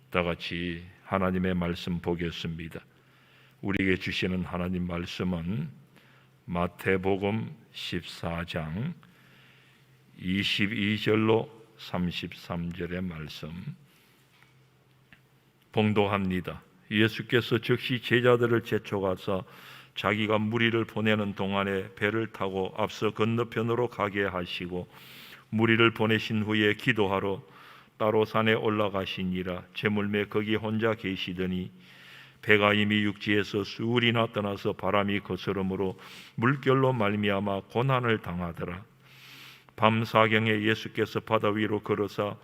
다 같이 하나님의 말씀 보겠습니다. 우리에게 주시는 하나님 말씀은 마태복음 14장 22절로 33절의 말씀 봉독합니다. 예수께서 즉시 제자들을 재촉하사 자기가 무리를 보내는 동안에 배를 타고 앞서 건너편으로 가게 하시고 무리를 보내신 후에 기도하러 따로 산에 올라가시니라. 제물매 거기 혼자 계시더니 배가 이미 육지에서 수울이나 떠나서 바람이 거스름으로 물결로 말미암아 고난을 당하더라. 밤 사경에 예수께서 바다 위로 걸어서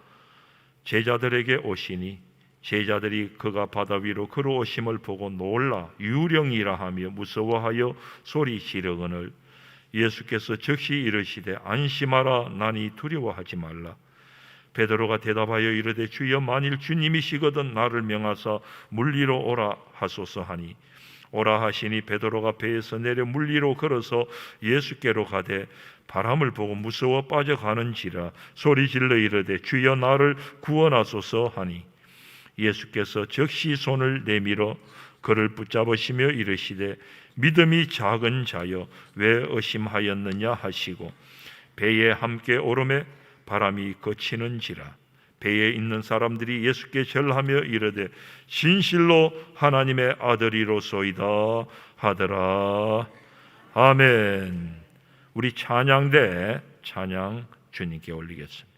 제자들에게 오시니 제자들이 그가 바다 위로 걸어오심을 보고 놀라 유령이라 하며 무서워하여 소리 지르거늘 예수께서 즉시 이르시되 안심하라 나니 두려워하지 말라. 베드로가 대답하여 이르되 주여 만일 주님이시거든 나를 명하사 물 위로 오라 하소서 하니 오라 하시니 베드로가 배에서 내려 물 위로 걸어서 예수께로 가되 바람을 보고 무서워 빠져가는지라 소리질러 이르되 주여 나를 구원하소서 하니 예수께서 즉시 손을 내밀어 그를 붙잡으시며 이르시되 믿음이 작은 자여 왜 의심하였느냐 하시고 배에 함께 오르매 바람이 그치는지라. 배에 있는 사람들이 예수께 절하며 이르되 진실로 하나님의 아들이로소이다 하더라. 아멘. 우리 찬양대 찬양 주님께 올리겠습니다.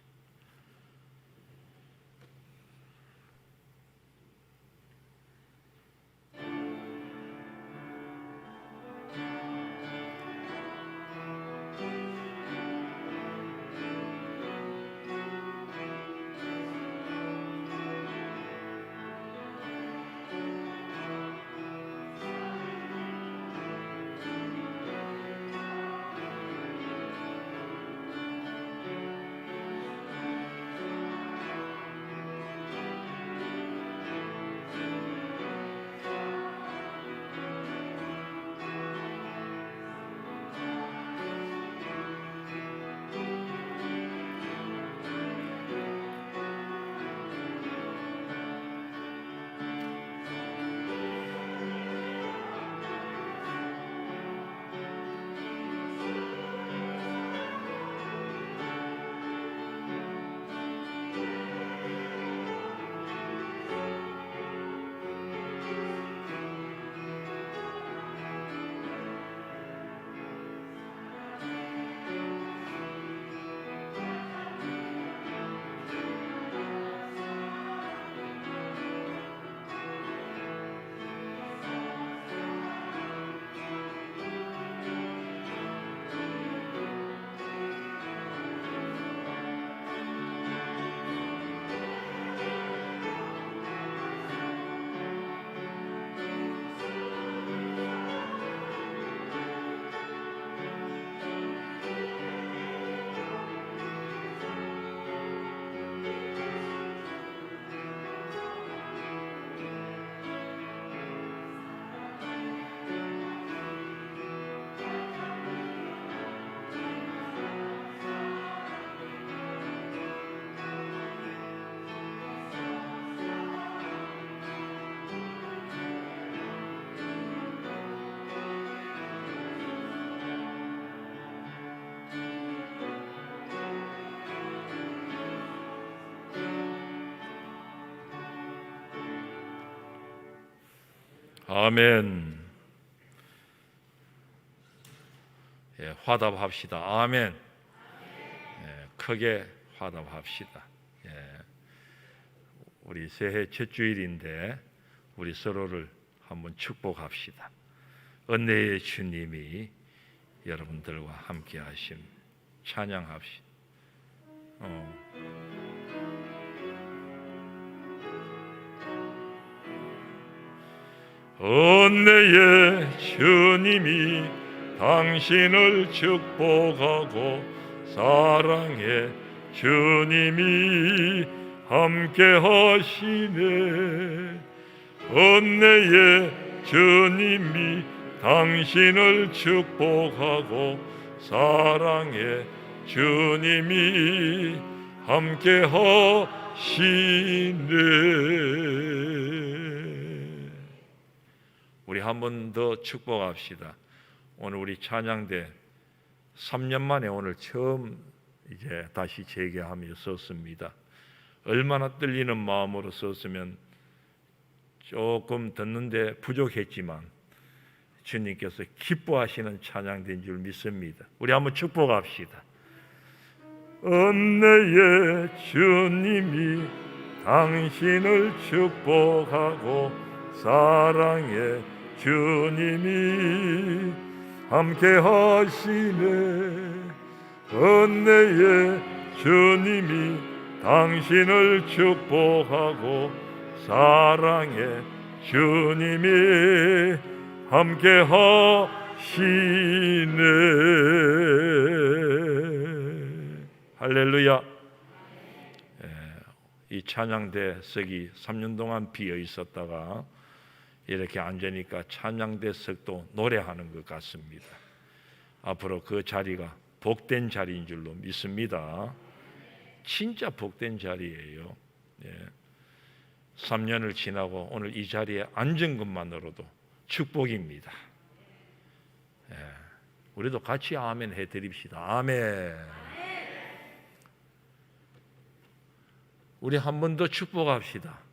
아멘. 예, 화답합시다. 아멘. 예, 크게 화답합시다. 예, 우리 새해 첫 주일인데 우리 서로를 한번 축복합시다. 은혜의 주님이 여러분들과 함께 하심 찬양합시다. 은혜의 주님이 당신을 축복하고 사랑의 주님이 함께 하시네. 은혜의 주님이 당신을 축복하고 사랑의 주님이 함께 하시네. 한 번 더 축복합시다. 오늘 우리 찬양대 3년 만에 오늘 처음 이제 다시 재개하며 썼습니다. 얼마나 떨리는 마음으로 썼으면 조금 듣는데 부족했지만 주님께서 기뻐하시는 찬양된 줄 믿습니다. 우리 한번 축복합시다. 은혜의 주님이 당신을 축복하고 사랑의 주님이 함께 하시네. 은혜의 주님이 당신을 축복하고 사랑의 주님이 함께 하시네. 할렐루야. 이 찬양대석이 3년 동안 비어 있었다가 이렇게 앉으니까 찬양대석도 노래하는 것 같습니다. 앞으로 그 자리가 복된 자리인 줄로 믿습니다. 진짜 복된 자리예요. 3년을 지나고 오늘 이 자리에 앉은 것만으로도 축복입니다. 우리도 같이 아멘 해드립시다. 아멘. 우리 한 번 더 축복합시다.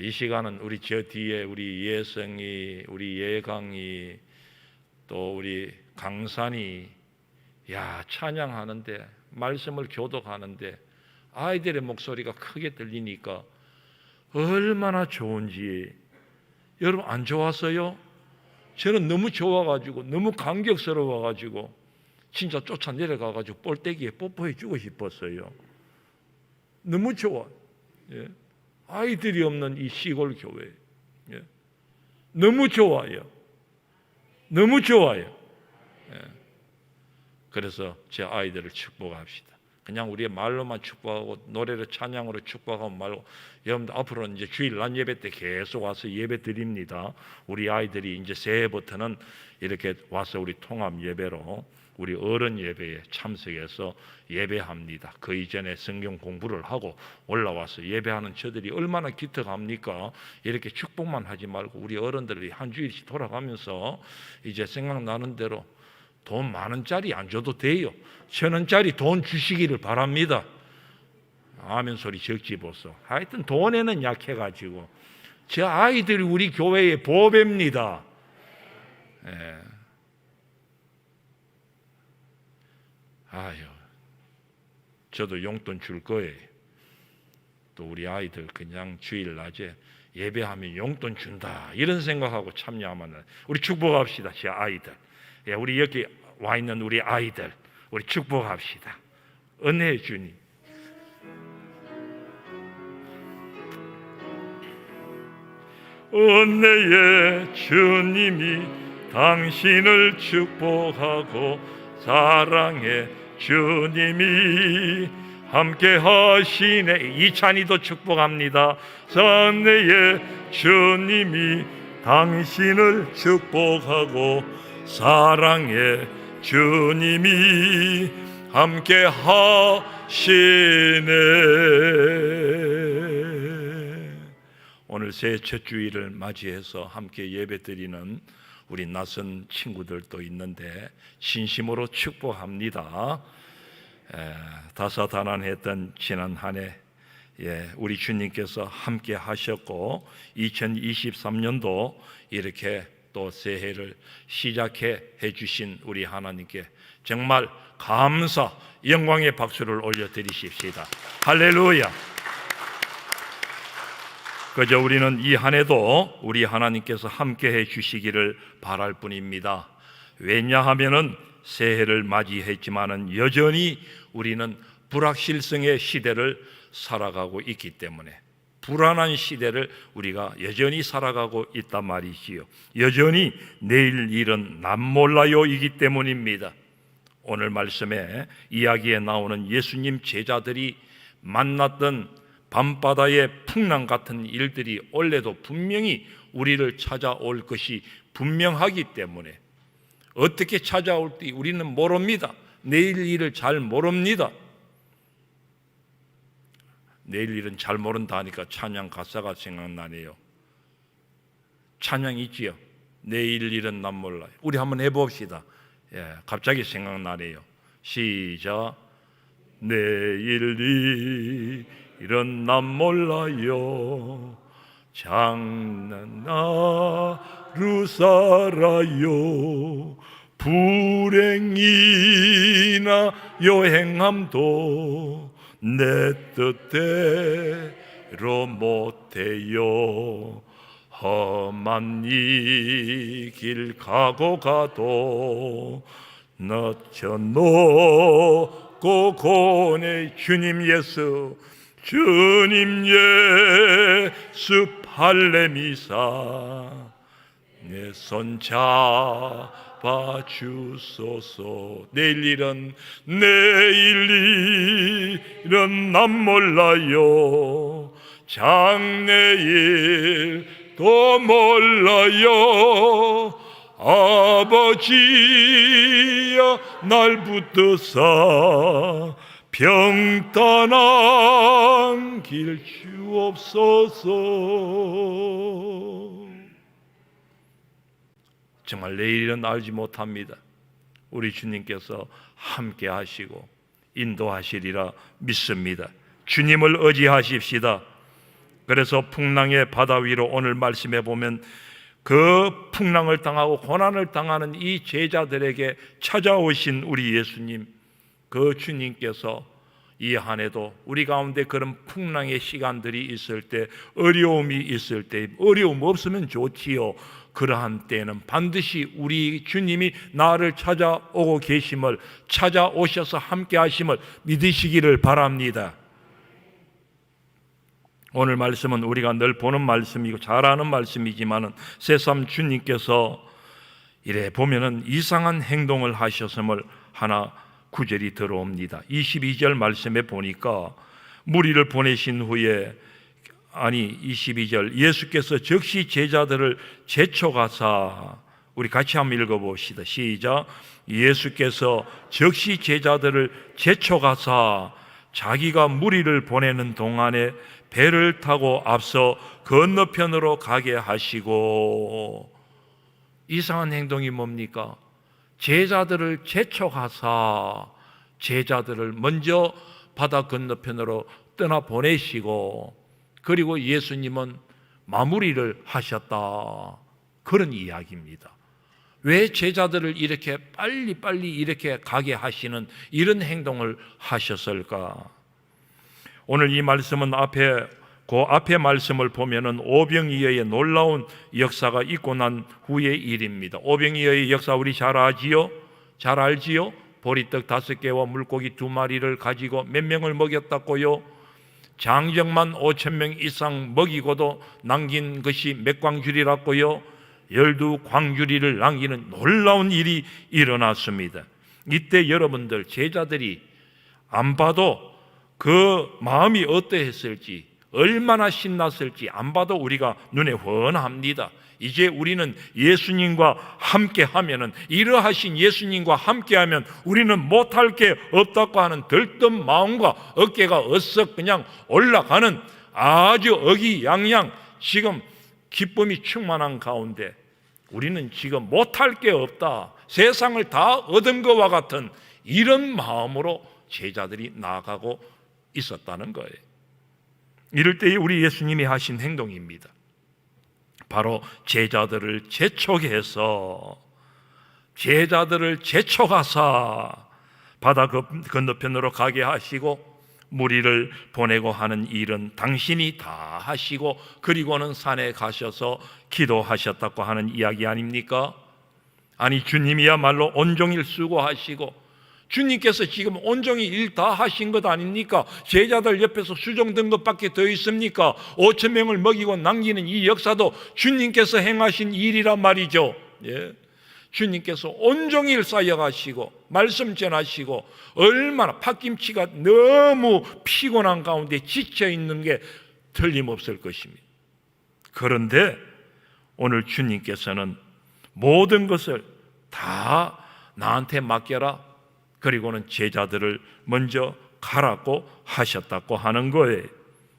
이 시간은 우리 저 뒤에 우리 예성이, 우리 예강이, 또 우리 강산이 찬양하는데, 말씀을 교독하는데 아이들의 목소리가 크게 들리니까 얼마나 좋은지. 여러분 안 좋았어요? 저는 너무 좋아가지고, 너무 감격스러워가지고 진짜 쫓아 내려가가지고 볼때기에 뽀뽀해 주고 싶었어요. 너무 좋아. 아이들이 없는 이 시골 교회, 너무 좋아요. 너무 좋아요. 그래서 제 아이들을 축복합시다. 그냥 우리의 말로만 축복하고 노래로 찬양으로 축복하고 말고, 여러분들 앞으로는 이제 주일 낮 예배 때 계속 와서 예배 드립니다. 우리 아이들이 이제 새해부터는 이렇게 와서 우리 통합 예배로 우리 어른 예배에 참석해서 예배합니다. 그 이전에 성경 공부를 하고 올라와서 예배하는 저들이 얼마나 기특합니까? 이렇게 축복만 하지 말고 우리 어른들이 한 주일씩 돌아가면서 이제 생각나는 대로 돈 만 원짜리 안 줘도 돼요. 1,000원짜리 돈 주시기를 바랍니다. 아멘 소리 적지 보소. 하여튼 돈에는 약해가지고 제 아이들이 우리 교회의 보배입니다. 저도 용돈 줄 거예요. 또 우리 아이들 그냥 주일 낮에 예배하면 용돈 준다 이런 생각하고 참여하면 우리 축복합시다. 제 아이들, 우리 여기 와 있는 우리 아이들, 우리 축복합시다. 은혜의 주님, 은혜의 주님이 당신을 축복하고 사랑의 주님이 함께 하시네. 이찬이도 축복합니다. 은혜의 주님이 당신을 축복하고 사랑의 주님이 함께 하시네. 오늘 새해 첫 주일을 맞이해서 함께 예배드리는 우리 낯선 친구들도 있는데 진심으로 축복합니다. 다사다난했던 지난 한 해 우리 주님께서 함께 하셨고 2023년도 이렇게 또 새해를 시작해 주신 우리 하나님께 정말 감사, 영광의 박수를 올려드리십시다. 할렐루야. 그저 우리는 이 한 해도 우리 하나님께서 함께해 주시기를 바랄 뿐입니다. 왜냐하면은 새해를 맞이했지만은 여전히 우리는 불확실성의 시대를 살아가고 있기 때문에, 불안한 시대를 우리가 여전히 살아가고 있단 말이지요. 여전히 내일 일은 남 몰라요이기 때문입니다. 오늘 말씀에 이야기에 나오는 예수님 제자들이 만났던 밤바다의 풍랑 같은 일들이 원래도 분명히 우리를 찾아올 것이 분명하기 때문에 어떻게 찾아올지 우리는 모릅니다. 내일 일을 잘 모릅니다. 내일 일은 잘 모른다 하니까 찬양 가사가 생각나네요. 찬양 있지요. 내일 일은 난 몰라요. 우리 한번 해봅시다. 갑자기 생각나네요. 시작. 내일 일은 난 몰라요. 장난 하루 살아요. 불행이나 여행함도 내 뜻대로 못해요. 험한 이 길 가고 가도 늦춰놓고 고뇌 주님 예수 팔레미사 내 손 잡아 주소서. 내일 일은 난 몰라요. 장래일도 몰라요. 아버지야 날 붙드사 평탄한 길 주옵소서. 정말 내일은 알지 못합니다. 우리 주님께서 함께 하시고 인도하시리라 믿습니다. 주님을 의지하십시다. 그래서 풍랑의 바다 위로 오늘 말씀해 보면 그 풍랑을 당하고 고난을 당하는 이 제자들에게 찾아오신 우리 예수님, 그 주님께서 이 한 해도 우리 가운데 그런 풍랑의 시간들이 있을 때, 어려움이 있을 때, 어려움 없으면 좋지요. 그러한 때에는 반드시 우리 주님이 나를 찾아오고 계심을, 찾아오셔서 함께 하심을 믿으시기를 바랍니다. 오늘 말씀은 우리가 늘 보는 말씀이고 잘 아는 말씀이지만은 새삼 주님께서 이래 보면은 이상한 행동을 하셨음을 하나 구절이 들어옵니다. 22절 말씀에 보니까 무리를 보내신 후에 22절 예수께서 즉시 제자들을 제쳐가사, 우리 같이 한번 읽어봅시다. 시작. 예수께서 즉시 제자들을 제쳐가사 자기가 무리를 보내는 동안에 배를 타고 앞서 건너편으로 가게 하시고. 이상한 행동이 뭡니까? 제자들을 제쳐가사 제자들을 먼저 바다 건너편으로 떠나 보내시고, 그리고 예수님은 마무리를 하셨다. 그런 이야기입니다. 왜 제자들을 이렇게 빨리 이렇게 가게 하시는 이런 행동을 하셨을까? 오늘 이 말씀은 그 앞에 말씀을 보면은 오병이어의 놀라운 역사가 있고 난 후의 일입니다. 오병이어의 역사 우리 잘 아지요? 잘 알지요? 보리떡 5개와 물고기 2마리를 가지고 몇 명을 먹였다고요? 장정만 5,000명 이상 먹이고도 남긴 것이 몇 광주리라고요? 12광주리를 남기는 놀라운 일이 일어났습니다. 이때 여러분들 제자들이 안 봐도 그 마음이 어떠했을지, 얼마나 신났을지 안 봐도 우리가 눈에 훤합니다. 이제 우리는 예수님과 함께 하면은, 이러하신 예수님과 함께 하면 우리는 못할 게 없다고 하는 들뜬 마음과 어깨가 어썩 그냥 올라가는 아주 어기양양 지금 기쁨이 충만한 가운데 우리는 지금 못할 게 없다, 세상을 다 얻은 것과 같은 이런 마음으로 제자들이 나아가고 있었다는 거예요. 이럴 때에 우리 예수님이 하신 행동입니다. 바로 제자들을 제촉해서, 제자들을 제촉하사 바다 건너편으로 가게 하시고 무리를 보내고 하는 일은 당신이 다 하시고, 그리고는 산에 가셔서 기도하셨다고 하는 이야기 아닙니까? 아니, 주님이야말로 온종일 수고하시고 주님께서 지금 온종일 일 다 하신 것 아닙니까? 제자들 옆에서 수종된 것밖에 더 있습니까? 5,000명을 먹이고 남기는 이 역사도 주님께서 행하신 일이란 말이죠. 예. 주님께서 온종일 쌓여가시고 말씀 전하시고, 얼마나 팥김치가 너무 피곤한 가운데 지쳐있는 게 틀림없을 것입니다. 그런데 오늘 주님께서는 모든 것을 다 나한테 맡겨라, 그리고는 제자들을 먼저 가라고 하셨다고 하는 거예요.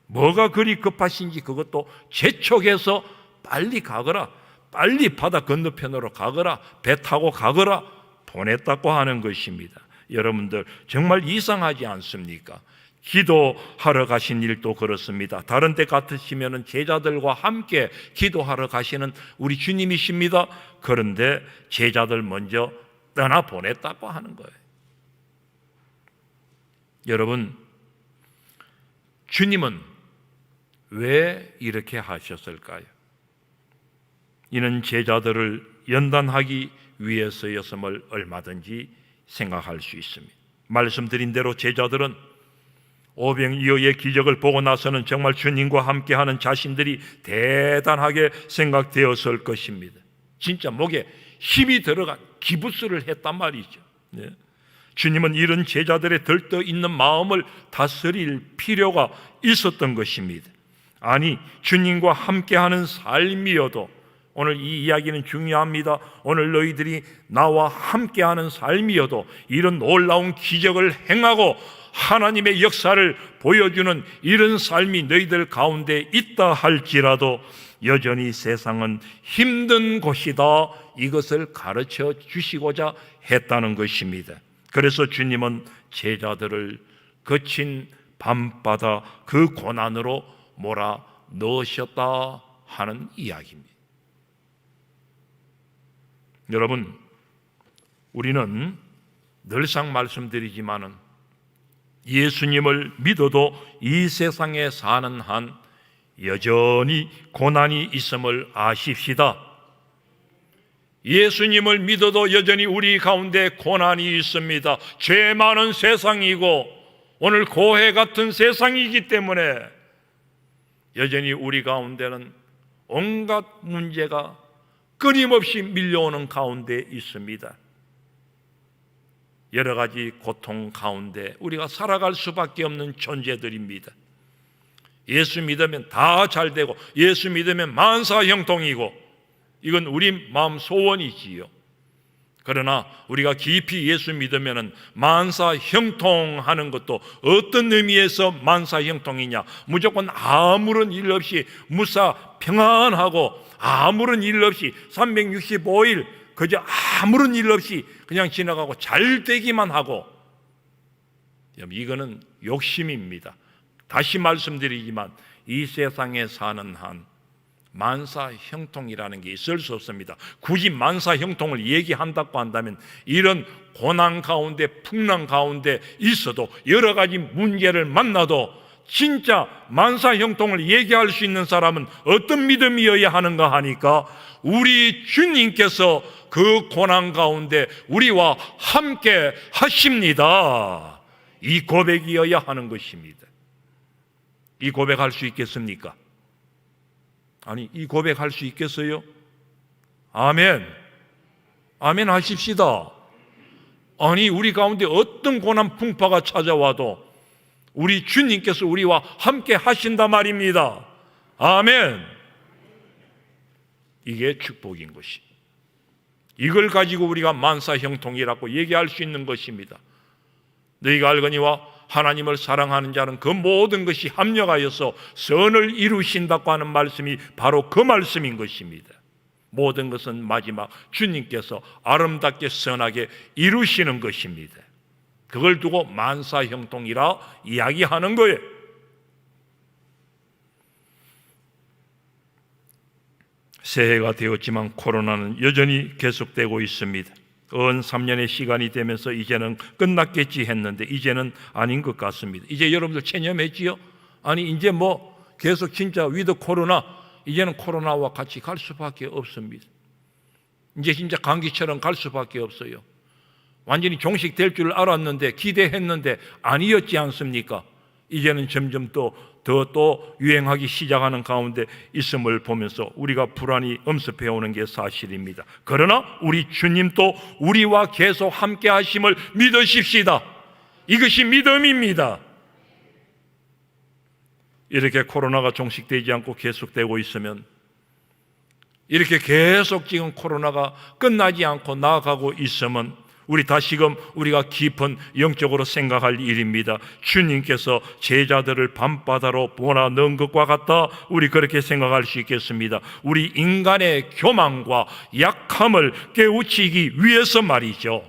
뭐가 그리 급하신지 그것도 재촉해서 빨리 가거라, 빨리 바다 건너편으로 가거라, 배 타고 가거라 보냈다고 하는 것입니다. 여러분들 정말 이상하지 않습니까? 기도하러 가신 일도 그렇습니다. 다른 데 같으시면 제자들과 함께 기도하러 가시는 우리 주님이십니다. 그런데 제자들 먼저 떠나 보냈다고 하는 거예요. 여러분, 주님은 왜 이렇게 하셨을까요? 이는 제자들을 연단하기 위해서였음을 얼마든지 생각할 수 있습니다. 말씀드린 대로 제자들은 오병이어의 기적을 보고 나서는 정말 주님과 함께하는 자신들이 대단하게 생각되었을 것입니다. 진짜 목에 힘이 들어간 기부스를 했단 말이죠. 네. 주님은 이런 제자들의 들떠있는 마음을 다스릴 필요가 있었던 것입니다. 아니, 주님과 함께하는 삶이어도, 오늘 이 이야기는 중요합니다. 오늘 너희들이 나와 함께하는 삶이어도 이런 놀라운 기적을 행하고 하나님의 역사를 보여주는 이런 삶이 너희들 가운데 있다 할지라도 여전히 세상은 힘든 곳이다, 이것을 가르쳐 주시고자 했다는 것입니다. 그래서 주님은 제자들을 거친 밤바다 그 고난으로 몰아 넣으셨다 하는 이야기입니다. 여러분, 우리는 늘상 말씀드리지만은 예수님을 믿어도 이 세상에 사는 한 여전히 고난이 있음을 아십시다. 예수님을 믿어도 여전히 우리 가운데 고난이 있습니다. 죄 많은 세상이고 오늘 고해 같은 세상이기 때문에 여전히 우리 가운데는 온갖 문제가 끊임없이 밀려오는 가운데 있습니다. 여러 가지 고통 가운데 우리가 살아갈 수밖에 없는 존재들입니다. 예수 믿으면 다 잘 되고 예수 믿으면 만사 형통이고, 이건 우리 마음 소원이지요. 그러나 우리가 깊이 예수 믿으면 만사 형통하는 것도 어떤 의미에서 만사 형통이냐, 무조건 아무런 일 없이 무사 평안하고 아무런 일 없이 365일 그저 아무런 일 없이 그냥 지나가고 잘 되기만 하고, 이거는 욕심입니다. 다시 말씀드리지만 이 세상에 사는 한 만사 형통이라는 게 있을 수 없습니다. 굳이 만사 형통을 얘기한다고 한다면 이런 고난 가운데 풍랑 가운데 있어도 여러 가지 문제를 만나도 진짜 만사 형통을 얘기할 수 있는 사람은 어떤 믿음이어야 하는가 하니까 우리 주님께서 그 고난 가운데 우리와 함께 하십니다. 이 고백이어야 하는 것입니다. 이 고백할 수 있겠습니까? 아니, 이 고백할 수 있겠어요? 아멘. 아멘 하십시다. 아니, 우리 가운데 어떤 고난 풍파가 찾아와도 우리 주님께서 우리와 함께 하신다 말입니다. 아멘. 이게 축복인 것이. 이걸 가지고 우리가 만사형통이라고 얘기할 수 있는 것입니다. 너희가 알거니와 하나님을 사랑하는 자는 그 모든 것이 합력하여서 선을 이루신다고 하는 말씀이 바로 그 말씀인 것입니다. 모든 것은 마지막 주님께서 아름답게 선하게 이루시는 것입니다. 그걸 두고 만사형통이라 이야기하는 거예요. 새해가 되었지만 코로나는 여전히 계속되고 있습니다. 3년의 시간이 되면서 이제는 끝났겠지 했는데 이제는 아닌 것 같습니다. 이제 여러분들 체념했지요? 아니, 이제 뭐 계속 진짜 위드 코로나, 이제는 코로나와 같이 갈 수밖에 없습니다. 이제 진짜 감기처럼 갈 수밖에 없어요. 완전히 종식될 줄 알았는데, 기대했는데 아니었지 않습니까? 이제는 점점 또 유행하기 시작하는 가운데 있음을 보면서 우리가 불안이 엄습해오는 게 사실입니다. 그러나 우리 주님도 우리와 계속 함께 하심을 믿으십시다. 이것이 믿음입니다. 이렇게 코로나가 종식되지 않고 계속되고 있으면, 이렇게 계속 지금 코로나가 끝나지 않고 나아가고 있으면 우리 다시금 우리가 깊은 영적으로 생각할 일입니다. 주님께서 제자들을 밤바다로 몰아넣은 것과 같다. 우리 그렇게 생각할 수 있겠습니다. 우리 인간의 교만과 약함을 깨우치기 위해서 말이죠.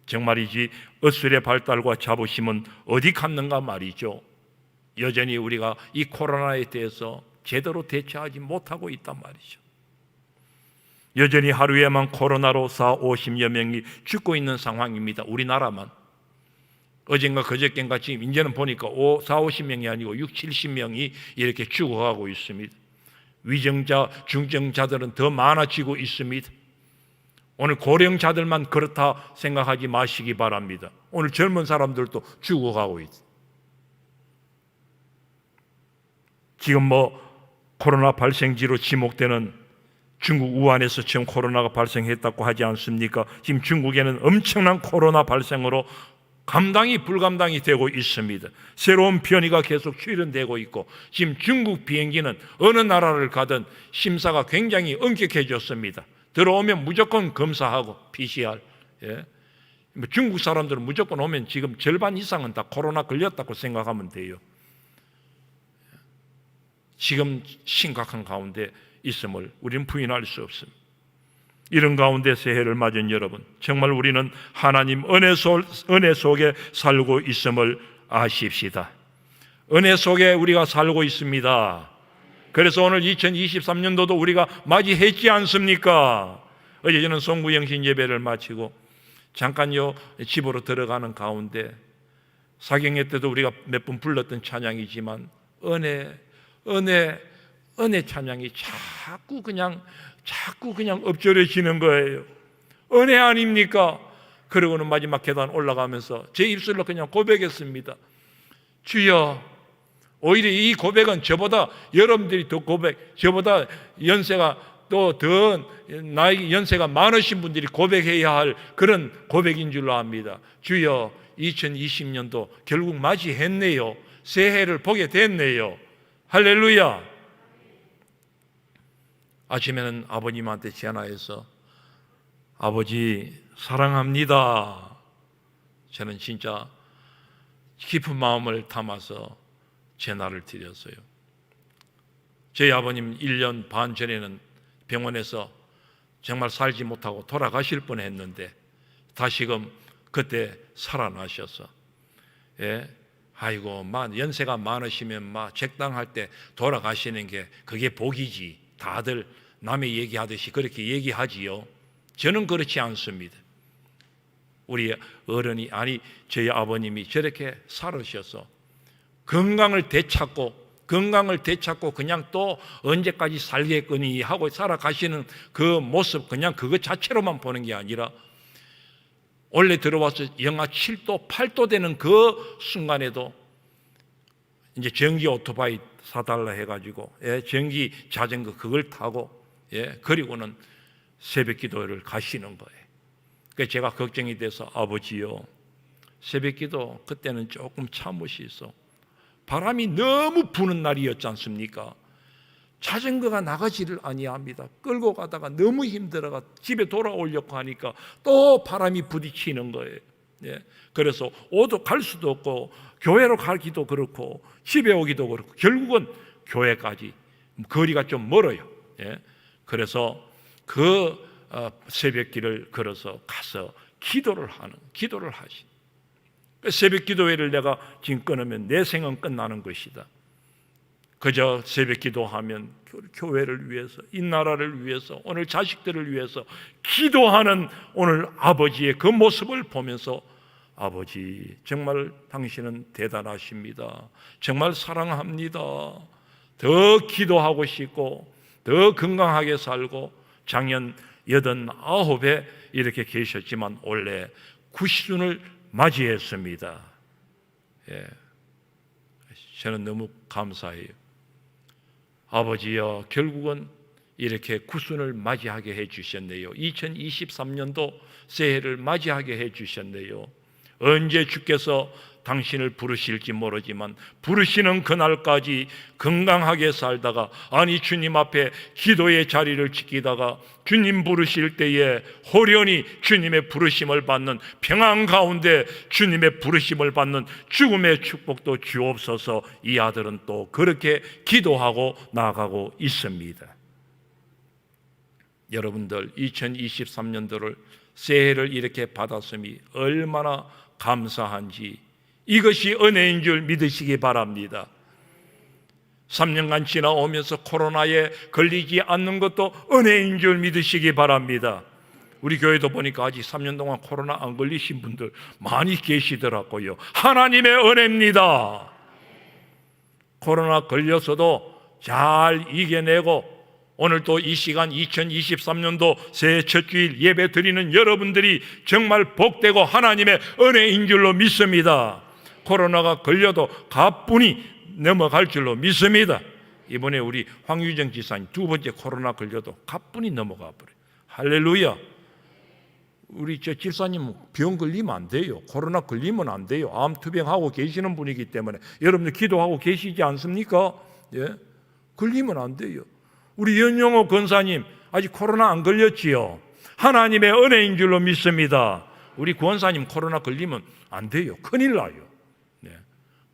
정말이지 어술의 발달과 자부심은 어디 갔는가 말이죠. 여전히 우리가 이 코로나에 대해서 제대로 대처하지 못하고 있단 말이죠. 여전히 하루에만 코로나로 40-50여 명이 죽고 있는 상황입니다. 우리나라만. 어젠가 그저께인가 지금 이제는 보니까 40-50명이 아니고 60-70명이 이렇게 죽어가고 있습니다. 위중자, 중증자들은 더 많아지고 있습니다. 오늘 고령자들만 그렇다 생각하지 마시기 바랍니다. 오늘 젊은 사람들도 죽어가고 있습니다. 지금 코로나 발생지로 지목되는 중국 우한에서 지금 코로나가 발생했다고 하지 않습니까? 지금 중국에는 엄청난 코로나 발생으로 감당이 불감당이 되고 있습니다. 새로운 변이가 계속 출현되고 있고, 지금 중국 비행기는 어느 나라를 가든 심사가 굉장히 엄격해졌습니다. 들어오면 무조건 검사하고 PCR. 중국 사람들은 무조건 오면 지금 절반 이상은 다 코로나 걸렸다고 생각하면 돼요. 지금 심각한 가운데 있음을 우리는 부인할 수 없습니다. 이런 가운데 새해를 맞은 여러분, 정말 우리는 하나님 은혜 속에 살고 있음을 아십시다. 은혜 속에 우리가 살고 있습니다. 그래서 오늘 2023년도도 우리가 맞이했지 않습니까? 어제 저는 송구영신 예배를 마치고 잠깐요 집으로 들어가는 가운데 사경회 때도 우리가 몇 번 불렀던 찬양이지만 은혜 찬양이 자꾸 그냥 엎조려지는 거예요. 은혜 아닙니까? 그러고는 마지막 계단 올라가면서 제 입술로 그냥 고백했습니다. 주여, 오히려 이 고백은 저보다 여러분들이 더 저보다 연세가 또 더 나이 연세가 많으신 분들이 고백해야 할 그런 고백인 줄로 압니다. 주여, 2020년도 결국 맞이했네요. 새해를 보게 됐네요. 할렐루야. 아침에는 아버님한테 전화해서 아버지 사랑합니다. 저는 진짜 깊은 마음을 담아서 전화를 드렸어요. 저희 아버님 1년 반 전에는 병원에서 정말 살지 못하고 돌아가실 뻔했는데 다시금 그때 살아나셔서 아이고 연세가 많으시면 적당할 때 돌아가시는 게 그게 복이지. 다들 남의 얘기하듯이 그렇게 얘기하지요. 저는 그렇지 않습니다. 우리 어른이 저희 아버님이 저렇게 살으셔서 건강을 되찾고 그냥 또 언제까지 살겠거니 하고 살아가시는 그 모습, 그냥 그것 자체로만 보는 게 아니라 원래 들어와서 영하 7도 8도 되는 그 순간에도 이제 전기 오토바이 사달라 해가지고 전기 자전거 그걸 타고 그리고는 새벽 기도를 가시는 거예요. 그래서 제가 걱정이 돼서 아버지요, 새벽 기도 그때는 조금 참으시소. 바람이 너무 부는 날이었지 않습니까? 자전거가 나가지를 아니합니다. 끌고 가다가 너무 힘들어가 집에 돌아오려고 하니까 또 바람이 부딪히는 거예요. 그래서 갈 수도 없고 교회로 가기도 그렇고 집에 오기도 그렇고 결국은 교회까지 거리가 좀 멀어요. 그래서 그 새벽길을 걸어서 가서 기도를 하시. 새벽 기도회를 내가 지금 끊으면 내 생은 끝나는 것이다. 그저 새벽 기도하면 교회를 위해서, 이 나라를 위해서, 오늘 자식들을 위해서 기도하는 오늘 아버지의 그 모습을 보면서 아버지 정말 당신은 대단하십니다. 정말 사랑합니다. 더 기도하고 싶고 더 건강하게 살고 작년 89에 이렇게 계셨지만 올해 90순을 맞이했습니다. 저는 너무 감사해요. 아버지여, 결국은 이렇게 90순을 맞이하게 해주셨네요. 2023년도 새해를 맞이하게 해주셨네요. 언제 주께서 당신을 부르실지 모르지만 부르시는 그날까지 건강하게 살다가, 아니 주님 앞에 기도의 자리를 지키다가 주님 부르실 때에 호련히 주님의 부르심을 받는, 평안 가운데 주님의 부르심을 받는 죽음의 축복도 주옵소서. 이 아들은 또 그렇게 기도하고 나아가고 있습니다. 여러분들 2023년도를 새해를 이렇게 받았음이 얼마나 감사한지, 이것이 은혜인 줄 믿으시기 바랍니다. 3년간 지나오면서 코로나에 걸리지 않는 것도 은혜인 줄 믿으시기 바랍니다. 우리 교회도 보니까 아직 3년 동안 코로나 안 걸리신 분들 많이 계시더라고요. 하나님의 은혜입니다. 코로나 걸려서도 잘 이겨내고, 오늘 또 이 시간 2023년도 새해 첫 주일 예배 드리는 여러분들이 정말 복되고 하나님의 은혜인 줄로 믿습니다. 코로나가 걸려도 가뿐히 넘어갈 줄로 믿습니다. 이번에 우리 황유정 지사님 두 번째 코로나 걸려도 가뿐히 넘어가 버려요. 할렐루야. 우리 저 집사님 병 걸리면 안 돼요. 코로나 걸리면 안 돼요. 암투병하고 계시는 분이기 때문에 여러분들 기도하고 계시지 않습니까? 예? 걸리면 안 돼요. 우리 연영호 권사님 아직 코로나 안 걸렸지요. 하나님의 은혜인 줄로 믿습니다. 우리 권사님 코로나 걸리면 안 돼요. 큰일 나요. 네.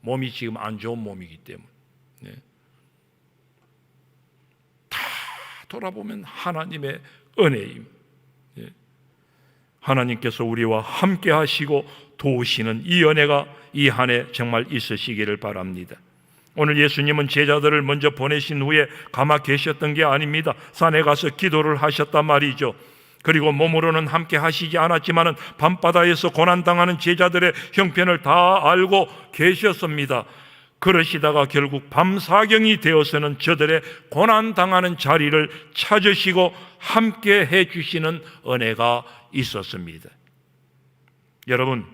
몸이 지금 안 좋은 몸이기 때문에. 네. 다 돌아보면 하나님의 은혜임. 네. 하나님께서 우리와 함께 하시고 도우시는 이 은혜가 이 한 해 정말 있으시기를 바랍니다. 오늘 예수님은 제자들을 먼저 보내신 후에 가마 계셨던 게 아닙니다. 산에 가서 기도를 하셨단 말이죠. 그리고 몸으로는 함께 하시지 않았지만은 밤바다에서 고난당하는 제자들의 형편을 다 알고 계셨습니다. 그러시다가 결국 밤사경이 되어서는 저들의 고난당하는 자리를 찾으시고 함께 해주시는 은혜가 있었습니다. 여러분,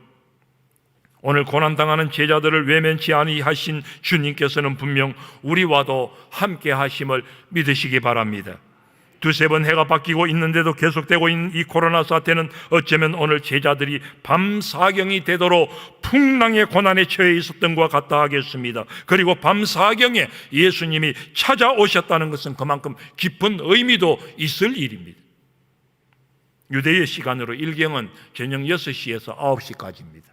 오늘 고난당하는 제자들을 외면치 아니하신 주님께서는 분명 우리와도 함께 하심을 믿으시기 바랍니다. 두세 번 해가 바뀌고 있는데도 계속되고 있는 이 코로나 사태는 어쩌면 오늘 제자들이 밤사경이 되도록 풍랑의 고난에 처해 있었던 것과 같다 하겠습니다. 그리고 밤사경에 예수님이 찾아오셨다는 것은 그만큼 깊은 의미도 있을 일입니다. 유대의 시간으로 일경은 저녁 6시에서 9시까지입니다.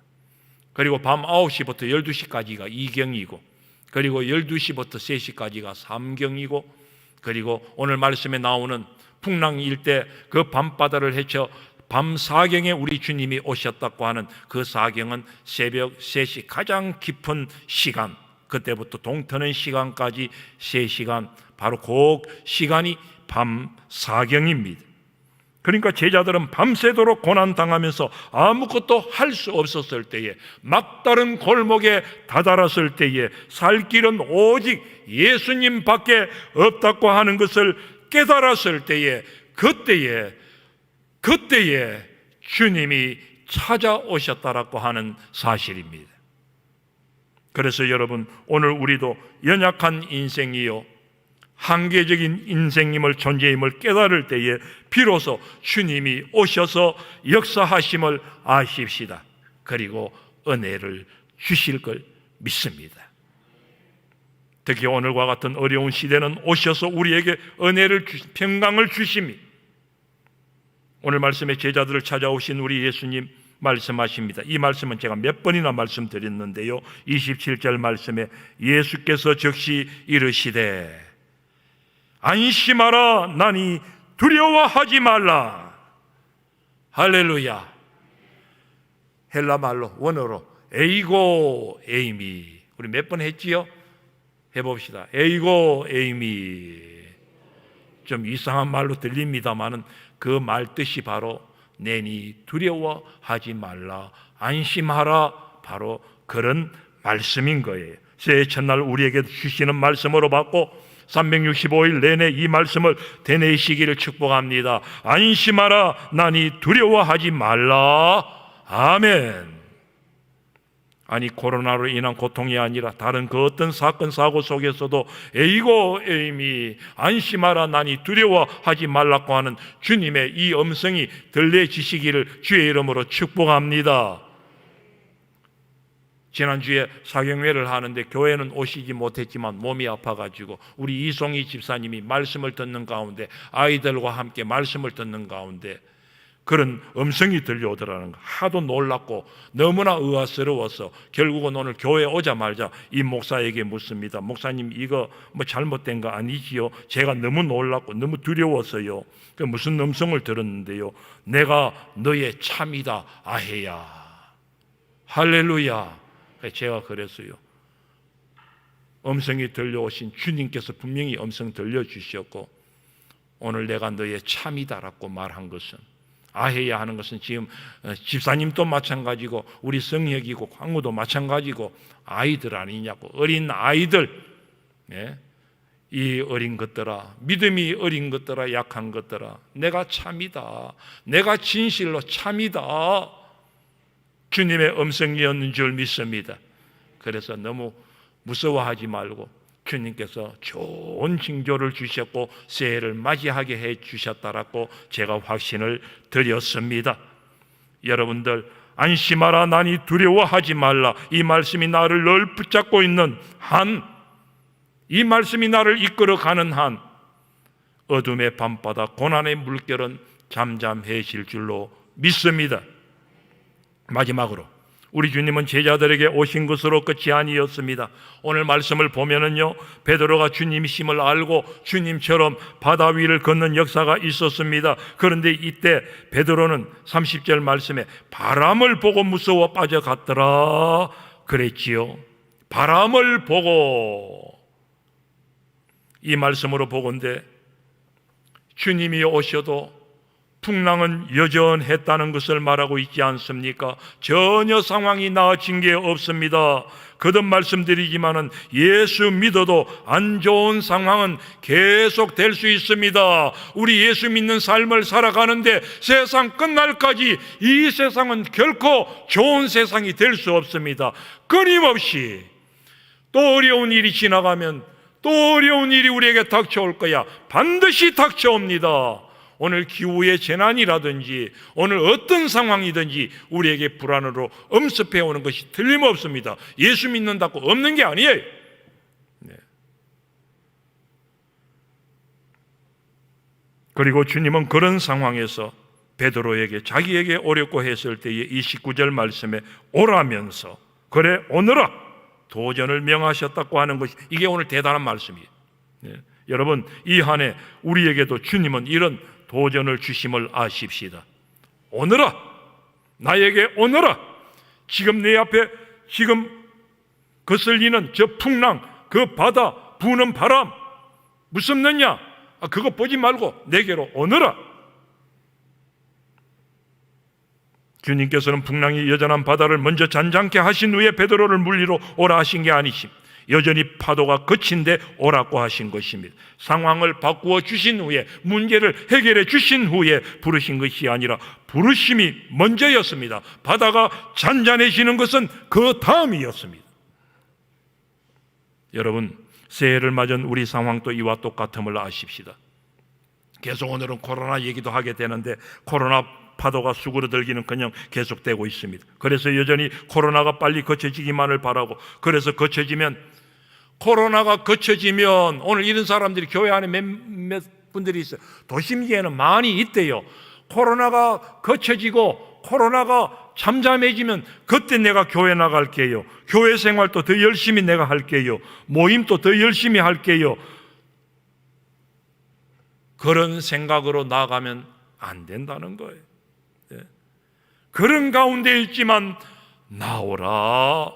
그리고 밤 9시부터 12시까지가 이경이고, 그리고 12시부터 3시까지가 삼경이고, 그리고 오늘 말씀에 나오는 풍랑일 때 그 밤바다를 헤쳐 밤사경에 우리 주님이 오셨다고 하는 그 사경은 새벽 3시 가장 깊은 시간, 그때부터 동트는 시간까지 3시간, 바로 그 시간이 밤사경입니다. 그러니까 제자들은 밤새도록 고난당하면서 아무것도 할 수 없었을 때에, 막다른 골목에 다다랐을 때에, 살 길은 오직 예수님밖에 없다고 하는 것을 깨달았을 때에, 그때에 주님이 찾아오셨다라고 하는 사실입니다. 그래서 여러분, 오늘 우리도 연약한 인생이요, 한계적인 인생임을, 존재임을 깨달을 때에 비로소 주님이 오셔서 역사하심을 아십시다. 그리고 은혜를 주실 걸 믿습니다. 특히 오늘과 같은 어려운 시대는 오셔서 우리에게 은혜를 평강을 주십니다. 오늘 말씀에 제자들을 찾아오신 우리 예수님 말씀하십니다. 이 말씀은 제가 몇 번이나 말씀드렸는데요, 27절 말씀에 예수께서 즉시 이르시되 안심하라, 나니 두려워하지 말라. 할렐루야. 헬라 말로, 원어로 에이고 에이미, 우리 몇 번 했지요? 해봅시다. 에이고 에이미. 좀 이상한 말로 들립니다마는 그 말 뜻이 바로 내니 두려워하지 말라, 안심하라, 바로 그런 말씀인 거예요. 새해 첫날 우리에게 주시는 말씀으로 받고 365일 내내 이 말씀을 되뇌시기를 축복합니다. 안심하라, 나니 두려워하지 말라. 아멘. 아니, 코로나로 인한 고통이 아니라 다른 그 어떤 사건 사고 속에서도 에이고 에이미, 안심하라, 나니 두려워하지 말라고 하는 주님의 이 음성이 들려지시기를 주의 이름으로 축복합니다. 지난주에 사경회를 하는데 교회는 오시지 못했지만 몸이 아파가지고 우리 이송희 집사님이 말씀을 듣는 가운데, 아이들과 함께 말씀을 듣는 가운데 그런 음성이 들려오더라는 거. 하도 놀랐고 너무나 의아스러워서 결국은 오늘 교회 오자마자 이 목사에게 묻습니다. 목사님, 이거 뭐 잘못된 거 아니지요? 제가 너무 놀랐고 너무 두려워서요. 그 무슨 음성을 들었는데요, 내가 너의 참이다 아해야. 할렐루야. 제가 그랬어요. 음성이 들려오신 주님께서 분명히 음성 들려주셨고, 오늘 내가 너의 참이다라고 말한 것은, 아해야 하는 것은 지금 집사님도 마찬가지고 우리 성혁이고 광우도 마찬가지고 아이들 아니냐고, 어린 아이들, 이 어린 것들아, 믿음이 어린 것들아, 약한 것들아, 내가 참이다, 내가 진실로 참이다, 주님의 음성이었는 줄 믿습니다. 그래서 너무 무서워하지 말고 주님께서 좋은 징조를 주셨고 새해를 맞이하게 해 주셨다라고 제가 확신을 드렸습니다. 여러분들, 안심하라, 나니 두려워하지 말라, 이 말씀이 나를 늘 붙잡고 있는 한, 이 말씀이 나를 이끌어가는 한, 어둠의 밤바다, 고난의 물결은 잠잠해질 줄로 믿습니다. 마지막으로 우리 주님은 제자들에게 오신 것으로 끝이 아니었습니다. 오늘 말씀을 보면은요, 베드로가 주님이심을 알고 주님처럼 바다 위를 걷는 역사가 있었습니다. 그런데 이때 베드로는 30절 말씀에 바람을 보고 무서워 빠져갔더라 그랬지요. 바람을 보고, 이 말씀으로 보건대 주님이 오셔도 풍랑은 여전했다는 것을 말하고 있지 않습니까? 전혀 상황이 나아진 게 없습니다. 거듭 말씀드리지만은 예수 믿어도 안 좋은 상황은 계속 될 수 있습니다. 우리 예수 믿는 삶을 살아가는데 세상 끝날까지 이 세상은 결코 좋은 세상이 될 수 없습니다. 끊임없이 또 어려운 일이 지나가면 또 어려운 일이 우리에게 닥쳐올 거야. 반드시 닥쳐옵니다. 오늘 기후의 재난이라든지 오늘 어떤 상황이든지 우리에게 불안으로 엄습해 오는 것이 틀림없습니다. 예수 믿는다고 없는 게 아니에요. 그리고 주님은 그런 상황에서 베드로에게, 자기에게 어렵고 했을 때에 이 19절 말씀에 오라면서, 그래 오너라, 도전을 명하셨다고 하는 것이, 이게 오늘 대단한 말씀이에요. 여러분, 이 한 해 우리에게도 주님은 이런 도전을 주심을 아십시다. 오너라, 나에게 오너라. 지금 내 앞에 지금 거슬리는 저 풍랑, 그 바다, 부는 바람 무섭느냐? 그거 보지 말고 내게로 오너라. 주님께서는 풍랑이 여전한 바다를 먼저 잔잔케 하신 후에 베드로를 물리러 오라 하신 게 아니심, 여전히 파도가 그친데 오라고 하신 것입니다. 상황을 바꾸어 주신 후에, 문제를 해결해 주신 후에 부르신 것이 아니라 부르심이 먼저였습니다. 바다가 잔잔해지는 것은 그 다음이었습니다. 여러분, 새해를 맞은 우리 상황도 이와 똑같음을 아십시다. 계속 오늘은 코로나 얘기도 하게 되는데 코로나 파도가 수그러들기는 그냥 계속되고 있습니다. 그래서 여전히 코로나가 빨리 거쳐지기만을 바라고, 그래서 코로나가 거쳐지면 오늘 이런 사람들이 교회 안에 몇몇 분들이 있어요. 도심지에는 많이 있대요. 코로나가 거쳐지고 코로나가 잠잠해지면 그때 내가 교회 나갈게요. 교회 생활도 더 열심히 내가 할게요. 모임도 더 열심히 할게요. 그런 생각으로 나가면 안 된다는 거예요. 그런 가운데 있지만 나오라.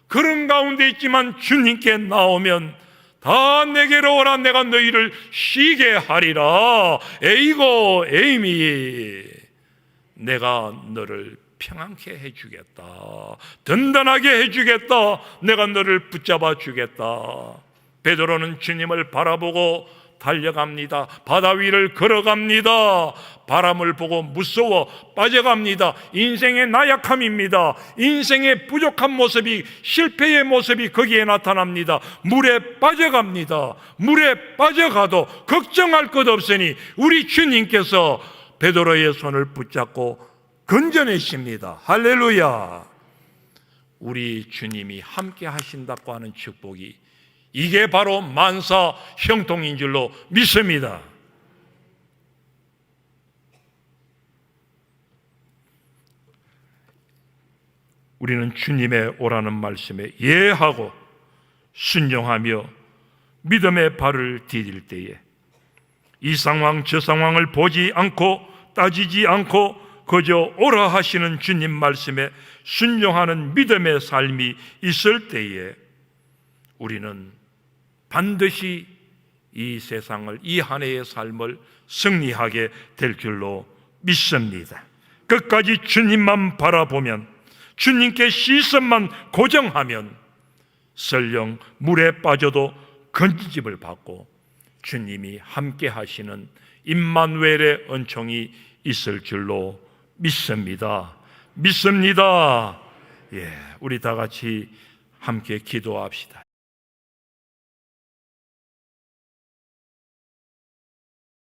그런 가운데 있지만 주님께 나오면 다 내게로 오라, 내가 너희를 쉬게 하리라. 에이고 에이미, 내가 너를 평안케 해주겠다. 든든하게 해주겠다. 내가 너를 붙잡아 주겠다. 베드로는 주님을 바라보고 달려갑니다. 바다 위를 걸어갑니다. 바람을 보고 무서워 빠져갑니다. 인생의 나약함입니다. 인생의 부족한 모습이, 실패의 모습이 거기에 나타납니다. 물에 빠져갑니다. 물에 빠져가도 걱정할 것 없으니 우리 주님께서 베드로의 손을 붙잡고 건져내십니다. 할렐루야. 우리 주님이 함께 하신다고 하는 축복이, 이게 바로 만사 형통인 줄로 믿습니다. 우리는 주님의 오라는 말씀에 예하고 순종하며 믿음의 발을 디딜 때에 이 상황 저 상황을 보지 않고 따지지 않고 그저 오라 하시는 주님 말씀에 순종하는 믿음의 삶이 있을 때에 우리는 반드시 이 세상을, 이 한 해의 삶을 승리하게 될 줄로 믿습니다. 끝까지 주님만 바라보면, 주님께 시선만 고정하면 설령 물에 빠져도 건짐을 받고 주님이 함께 하시는 임마누엘의 은총이 있을 줄로 믿습니다. 믿습니다. 우리 다 같이 함께 기도합시다.